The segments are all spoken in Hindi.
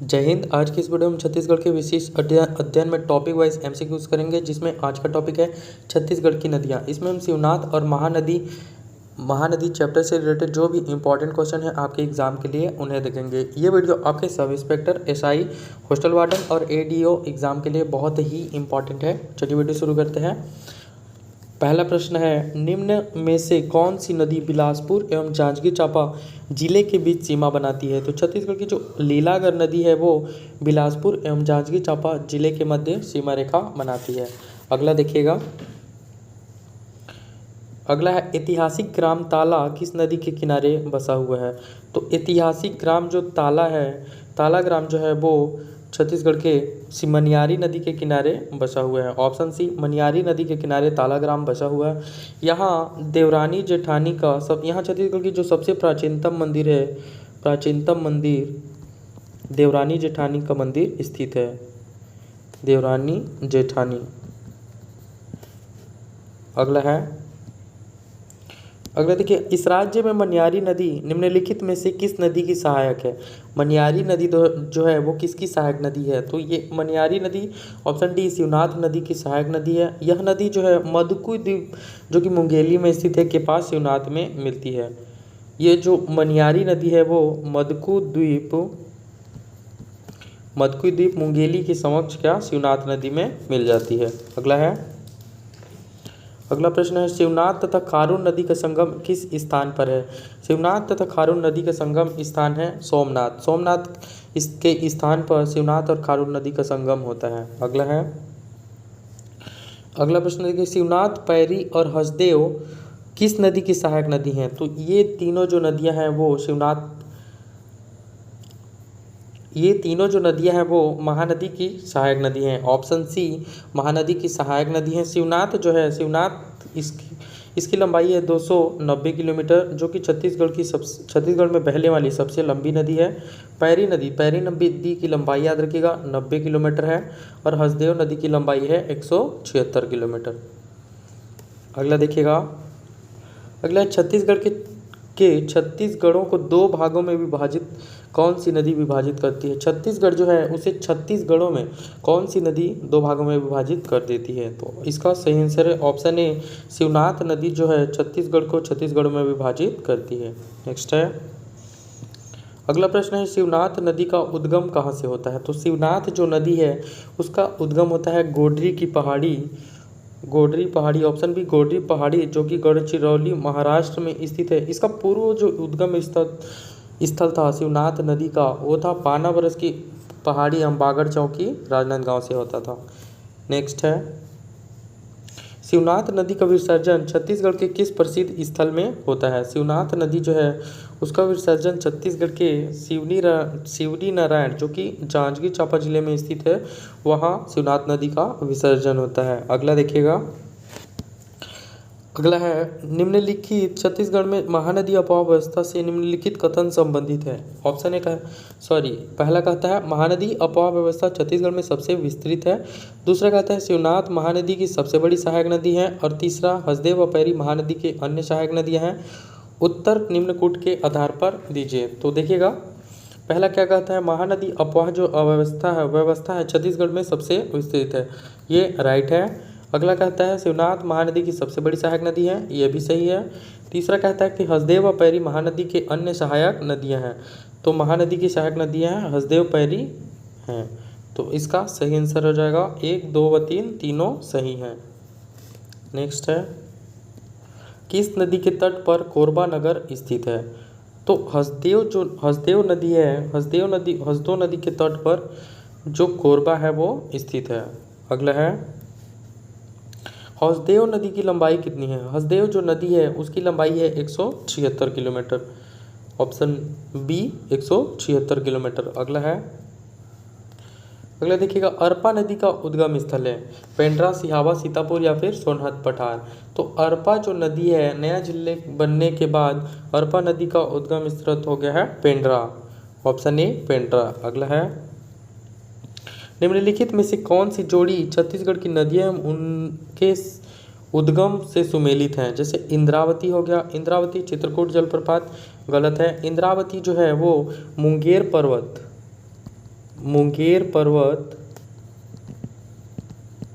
जय हिंद। आज की इस वीडियो में छत्तीसगढ़ के विशेष अध्ययन में टॉपिक वाइज एमसीक्यूज करेंगे, जिसमें आज का टॉपिक है छत्तीसगढ़ की नदियाँ। इसमें हम शिवनाथ और महानदी चैप्टर से रिलेटेड जो भी इंपॉर्टेंट क्वेश्चन है आपके एग्जाम के लिए उन्हें देखेंगे। ये वीडियो आपके sub inspector, SI, hostel warden और एडीओ एग्जाम के लिए बहुत ही इंपॉर्टेंट है। चलिए वीडियो शुरू करते हैं। पहला प्रश्न है, निम्न में से कौन सी नदी बिलासपुर एवं जांजगीर चांपा जिले के बीच सीमा बनाती है? तो छत्तीसगढ़ की जो लीलागर नदी है वो बिलासपुर एवं जांजगीर चांपा जिले के मध्य सीमा रेखा बनाती है। अगला देखिएगा। अगला है, ऐतिहासिक ग्राम ताला किस नदी के किनारे बसा हुआ है? तो ऐतिहासिक ग्राम जो ताला है, ताला ग्राम जो है वो छत्तीसगढ़ के मनियारी नदी के किनारे बसा हुआ है। ऑप्शन सी, मनियारी नदी के किनारे ताला ग्राम बसा हुआ है। यहाँ देवरानी जेठानी का यहाँ छत्तीसगढ़ की जो सबसे प्राचीनतम मंदिर है, प्राचीनतम मंदिर देवरानी जेठानी का मंदिर स्थित है। देवरानी जेठानी। अगला देखिए, इस राज्य में मनियारी नदी निम्नलिखित में से किस नदी की सहायक है? मनियारी नदी जो है वो किसकी सहायक नदी है? तो ये मनियारी नदी ऑप्शन डी शिवनाथ नदी की सहायक नदी है। यह नदी जो है मदकू द्वीप जो कि मुंगेली में स्थित है के पास शिवनाथ में मिलती है। ये जो मनियारी नदी है वो मदकू द्वीप मुंगेली के समक्ष क्या शिवनाथ नदी में मिल जाती है। अगला प्रश्न है, शिवनाथ तथा खारून नदी का संगम किस स्थान पर है? शिवनाथ तथा खारून नदी का संगम स्थान है सोमनाथ। सोमनाथ इसके स्थान पर शिवनाथ और खारून नदी का संगम होता है। अगला प्रश्न देखिए, शिवनाथ, पैरी और हसदेव किस नदी की सहायक नदी हैं? तो ये तीनों जो नदियां हैं वो महानदी की सहायक नदी हैं। ऑप्शन सी, महानदी की सहायक नदी है। शिवनाथ इसकी लंबाई है 290 किलोमीटर, जो कि छत्तीसगढ़ में बहने वाली सबसे लंबी नदी है। पैरी नदी की लंबाई याद रखिएगा 90 किलोमीटर है और हसदेव नदी की लंबाई है 176 किलोमीटर। अगला देखिएगा। अगला, छत्तीसगढ़ों को दो भागों में विभाजित कौन सी नदी विभाजित करती है? छत्तीसगढ़ जो है उसे छत्तीसगढ़ों में कौन सी नदी दो भागों में विभाजित कर देती है? तो इसका सही आंसर है ऑप्शन ए, शिवनाथ नदी जो है छत्तीसगढ़ में विभाजित करती है। नेक्स्ट है। अगला प्रश्न है, शिवनाथ नदी का उद्गम कहाँ से होता है? तो शिवनाथ जो नदी है उसका उद्गम होता है गोडरी पहाड़ी। ऑप्शन बी, गोडरी पहाड़ी, जो कि गढ़चिरौली महाराष्ट्र में स्थित है। इसका पूर्व जो उद्गम स्थल था शिवनाथ नदी का वो था पानाबरस की पहाड़ी अम्बागढ़ चौकी राजनांदगांव से होता था। नेक्स्ट है, शिवनाथ नदी का विसर्जन छत्तीसगढ़ के किस प्रसिद्ध स्थल में होता है? शिवनाथ नदी जो है उसका विसर्जन छत्तीसगढ़ के शिवरी नारायण जो कि जांजगीर चांपा जिले में स्थित है, वहाँ शिवनाथ नदी का विसर्जन होता है। अगला देखिएगा। अगला है, निम्नलिखित छत्तीसगढ़ में महानदी अफवाह व्यवस्था से निम्नलिखित कथन संबंधित है। ऑप्शन ए पहला कहता है महानदी अफवाह व्यवस्था छत्तीसगढ़ में सबसे विस्तृत है। दूसरा कहता है शिवनाथ महानदी की सबसे बड़ी सहायक नदी है। और तीसरा, हसदेव व पैरी महानदी के अन्य सहायक नदियाँ हैं। उत्तर निम्नकूट के आधार पर दीजिए। तो देखिएगा, पहला क्या कहता है, महानदी अफवाह जो व्यवस्था है छत्तीसगढ़ में सबसे विस्तृत है, ये राइट है। अगला कहता है शिवनाथ महानदी की सबसे बड़ी सहायक नदी है, ये भी सही है। तीसरा कहता है कि हसदेव व पैरी महानदी के अन्य सहायक नदियां हैं, तो महानदी की सहायक नदियां हैं हसदेव पैरी हैं, तो इसका सही आंसर हो जाएगा 1, 2 व 3 तीनों सही हैं। नेक्स्ट है, किस नदी के तट पर कोरबा नगर स्थित है? तो हसदेव नदी के तट पर जो कोरबा है वो स्थित है। अगला है, हसदेव नदी की लंबाई कितनी है? हसदेव जो नदी है उसकी लंबाई है 176 किलोमीटर। Option B 176 kilometre. अगला देखिएगा, अरपा नदी का उद्गम स्थल है पेंड्रा, सिहावा, सीतापुर या फिर सोनहत पठार। तो अरपा जो नदी है, नया जिले बनने के बाद अरपा नदी का उद्गम स्थल हो गया है पेंड्रा। Option A Pendra. अगला है, निम्नलिखित में से कौन सी जोड़ी छत्तीसगढ़ की नदियां उनके उद्गम से सुमेलित हैं? जैसे इंद्रावती हो गया, इंद्रावती चित्रकूट जलप्रपात, गलत है। इंद्रावती जो है वो मुंगेर पर्वत मुंगेर पर्वत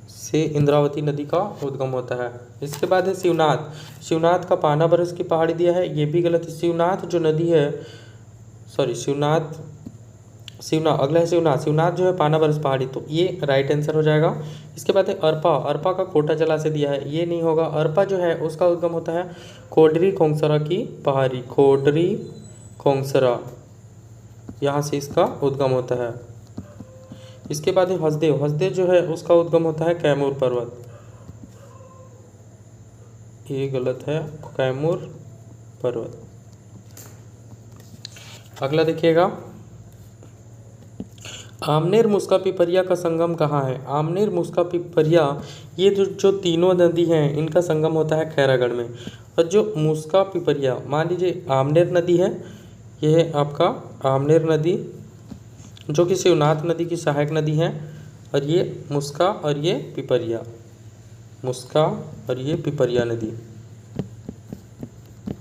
से इंद्रावती नदी का उद्गम होता है। इसके बाद है शिवनाथ। शिवनाथ का पाना बरस की पहाड़ी दिया है, ये भी गलत है। शिवनाथ जो नदी है, सॉरी अगला है शिवनाथ। शिवनाथ जो है पाना बरस पहाड़ी, तो ये राइट आंसर हो जाएगा। इसके बाद है अरपा। अरपा का कोटा जला से दिया है, ये नहीं होगा। अरपा जो है उसका उद्गम होता है खोडरी खोंगसरा की पहाड़ी, खोडरी खोंगसरा, यहाँ से इसका उद्गम होता है। इसके बाद है हसदेव। हसदेव जो है उसका उद्गम होता है कैमूर पर्वत, ये गलत है, कैमूर पर्वत। अगला देखिएगा, आमनेर मुस्का पिपरिया का संगम कहाँ है? आमनेर मुस्का पिपरिया, ये जो तीनों नदी हैं इनका संगम होता है खैरागढ़ में। और जो मुस्का पिपरिया, मान लीजिए आमनेर नदी है, यह है आपका आमनेर नदी जो कि शिवनाथ नदी की सहायक नदी है, और ये मुस्का और ये पिपरिया, मुस्का और ये पिपरिया नदी,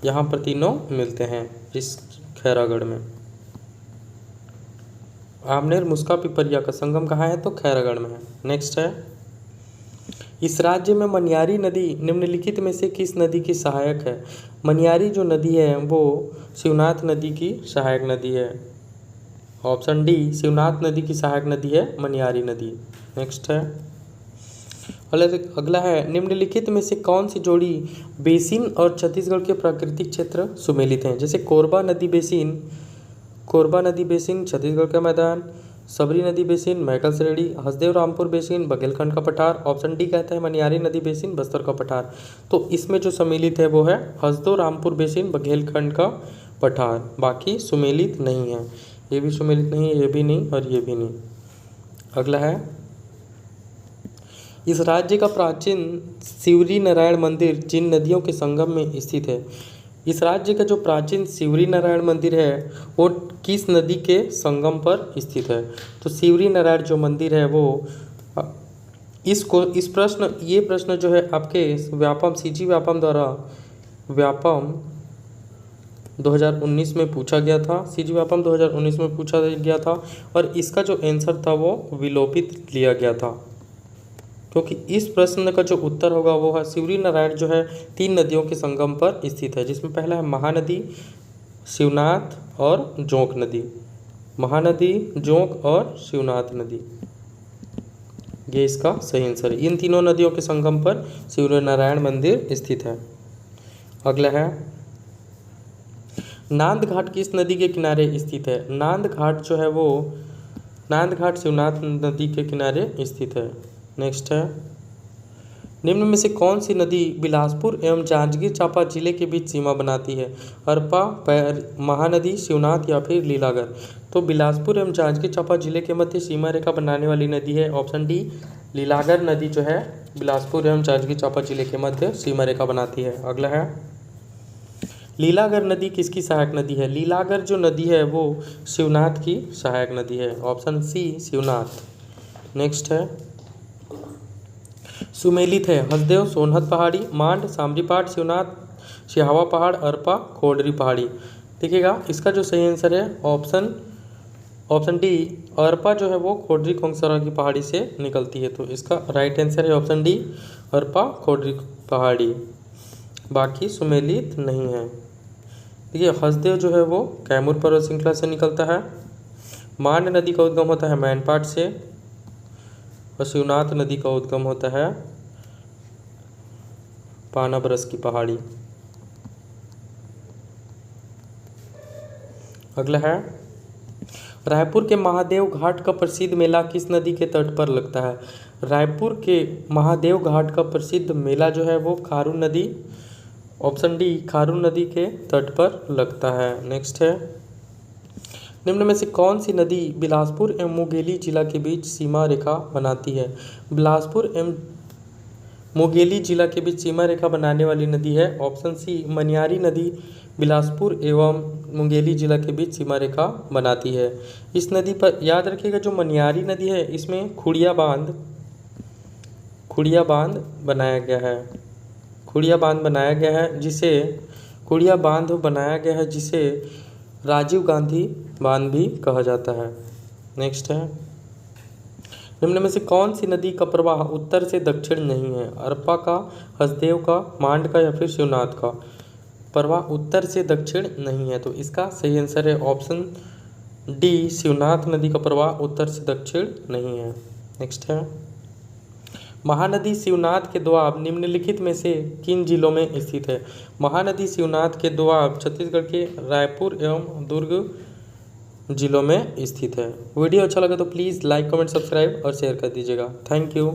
यहाँ पर तीनों मिलते हैं इस खैरागढ़ में। आमनेर मुस्का पिपरिया का संगम कहाँ है? तो खैरागढ़ में है। नेक्स्ट है, इस राज्य में मनियारी नदी निम्नलिखित में से किस नदी की सहायक है? मनियारी जो नदी है वो शिवनाथ नदी की सहायक नदी है। ऑप्शन डी, शिवनाथ नदी की सहायक नदी है मनियारी नदी। नेक्स्ट है, अगला है, निम्नलिखित में से कौन सी जोड़ी बेसिन और छत्तीसगढ़ के प्राकृतिक क्षेत्र सुमेलित हैं? जैसे कोरबा नदी बेसिन छत्तीसगढ़ का मैदान, सबरी नदी बेसिन मैकल श्रेणी, हसदेव रामपुर बेसिन बघेलखंड का पठार। ऑप्शन डी कहता है मनियारी नदी बेसिन बस्तर का पठार। तो इसमें जो सम्मिलित है वो है हसदेव रामपुर बेसिन बघेलखंड का पठार, बाकी सुमेलित नहीं है। ये भी सुमेलित नहीं है, ये भी नहीं और ये भी नहीं। अगला है, इस राज्य का प्राचीन शिवरी नारायण मंदिर जिन नदियों के संगम में स्थित है। इस राज्य का जो प्राचीन शिवरी नारायण मंदिर है वो किस नदी के संगम पर स्थित है? तो शिवरी नारायण जो मंदिर है वो ये प्रश्न जो है आपके व्यापम सीजी व्यापम द्वारा व्यापम 2019 में पूछा गया था। सीजी व्यापम 2019 में पूछा गया था और इसका जो आंसर था वो विलोपित लिया गया था, क्योंकि इस प्रश्न का जो उत्तर होगा वो है शिवरी नारायण जो है 3 नदियों के संगम पर स्थित है, जिसमें पहला है महानदी, शिवनाथ और जोंक नदी। महानदी, जोंक और शिवनाथ नदी, ये इसका सही आंसर है। इन तीनों नदियों के संगम पर शिवरी नारायण मंदिर स्थित है। अगला है, नांद घाट किस नदी के किनारे स्थित है? नांद घाट जो है वो नांद घाट शिवनाथ नदी के किनारे स्थित है। नेक्स्ट है, निम्न में से कौन सी नदी बिलासपुर एवं जांजगीर चांपा जिले के बीच सीमा बनाती है? अरपा, महानदी, शिवनाथ या फिर लीलागर। तो बिलासपुर एवं जांजगीर चांपा जिले के मध्य सीमा रेखा बनाने वाली नदी है ऑप्शन डी, लीलागर नदी जो है बिलासपुर एवं जांजगीर चांपा जिले के मध्य सीमा रेखा बनाती है। अगला है, लीलागर नदी किसकी सहायक नदी है? लीलागर जो नदी है वो शिवनाथ की सहायक नदी है, ऑप्शन सी शिवनाथ। नेक्स्ट है, सुमेलित है हसदेव, सोनहत पहाड़ी, मांड, सामरीपाट, शिवनाथ, सिहावा पहाड़, अरपा, खोडरी पहाड़ी। देखिएगा इसका जो सही आंसर है ऑप्शन डी, अरपा जो है वो खोडरी खोंगसरा की पहाड़ी से निकलती है, तो इसका राइट आंसर है ऑप्शन डी, अरपा खोडरी पहाड़ी, बाकी सुमेलित नहीं है। देखिए हसदेव जो है वो कैमूर पर्वत श्रृंखला से निकलता है, मांड नदी का उद्गम होता है मैनपाट से, और शिवनाथ नदी का उद्गम होता है पानाबरस की पहाड़ी। अगला है, रायपुर के महादेव घाट का प्रसिद्ध मेला किस नदी के तट पर लगता है? रायपुर के महादेव घाट का प्रसिद्ध मेला जो है वो खारून नदी, ऑप्शन डी, खारून नदी के तट पर लगता है। नेक्स्ट है, निम्न में से कौन सी नदी बिलासपुर एवं मुंगेली जिला के बीच सीमा रेखा बनाती है? बिलासपुर एवं मुंगेली जिला के बीच सीमा रेखा बनाने वाली नदी है ऑप्शन सी, मनियारी नदी बिलासपुर एवं मुंगेली जिला के बीच सीमा रेखा बनाती है। इस नदी पर याद रखिएगा जो मनियारी नदी है इसमें खुड़िया बांध बनाया गया है, खुड़िया बांध बनाया गया है जिसे राजीव गांधी बांध भी कहा जाता है। नेक्स्ट है, निम्न में से कौन सी नदी का प्रवाह उत्तर से दक्षिण नहीं है? अरपा का, हसदेव का, मांड का या फिर शिवनाथ का? प्रवाह उत्तर से दक्षिण नहीं है, तो इसका सही आंसर है ऑप्शन डी, शिवनाथ नदी का प्रवाह उत्तर से दक्षिण नहीं है। नेक्स्ट है, महानदी शिवनाथ के दोआब निम्नलिखित में से किन जिलों में स्थित है? महानदी शिवनाथ के दोआब छत्तीसगढ़ के रायपुर एवं दुर्ग जिलों में स्थित है। वीडियो अच्छा लगा तो प्लीज़ लाइक कमेंट सब्सक्राइब और शेयर कर दीजिएगा। Thank you.